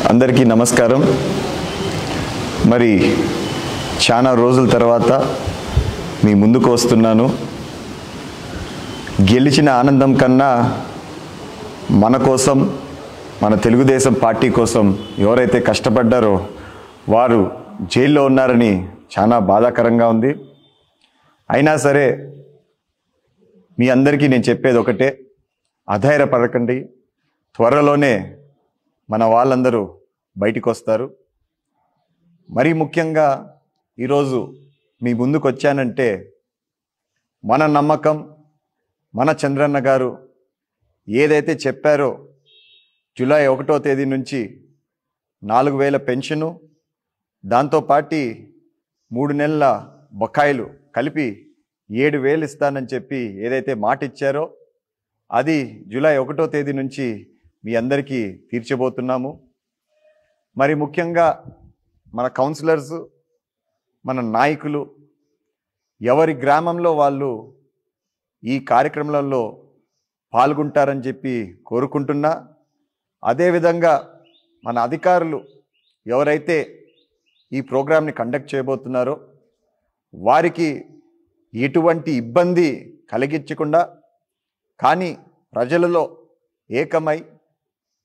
అందరికీ నమస్కారం. మరి చాలా రోజుల తర్వాత మీ ముందుకు వస్తున్నాను. గెలిచిన ఆనందం కన్నా మన కోసం, మన తెలుగుదేశం పార్టీ కోసం ఎవరైతే కష్టపడ్డారో వారు జైల్లో ఉన్నారని చాలా బాధాకరంగా ఉంది. అయినా సరే మీ అందరికీ నేను చెప్పేది ఒకటే, అధైర్యపడకండి. త్వరలోనే మన వాళ్ళందరూ బయటికి వస్తారు. మరీ ముఖ్యంగా ఈరోజు మీ ముందుకు వచ్చానంటే మన నమ్మకం, మన చంద్రన్న గారు ఏదైతే చెప్పారో జూలై 1వ తేదీ నుంచి 4000 పెన్షను, దాంతోపాటు 3 నెలల బకాయిలు కలిపి 7000 ఇస్తానని చెప్పి ఏదైతే మాట ఇచ్చారో అది జూలై 1వ తేదీ నుంచి మీ అందరికీ తీర్చబోతున్నాము. మరి ముఖ్యంగా మన కౌన్సిలర్స్, మన నాయకులు ఎవరి గ్రామంలో వాళ్ళు ఈ కార్యక్రమంలో పాల్గొంటారని చెప్పి కోరుకుంటున్నా. అదేవిధంగా మన అధికారులు ఎవరైతే ఈ ప్రోగ్రామ్ని కండక్ట్ చేయబోతున్నారో వారికి ఎటువంటి ఇబ్బంది కలిగించకుండా కానీ ప్రజలలో ఏకమై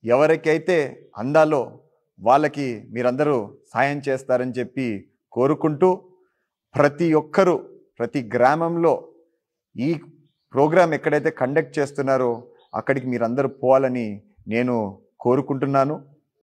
ఎవరికైతే అందాలో వాళ్ళకి మీరందరూ సాయం చేస్తారని చెప్పి కోరుకుంటూ, ప్రతి ఒక్కరూ ప్రతి గ్రామంలో ఈ ప్రోగ్రాం ఎక్కడైతే కండక్ట్ చేస్తున్నారో అక్కడికి మీరందరూ పోవాలని నేను కోరుకుంటున్నాను.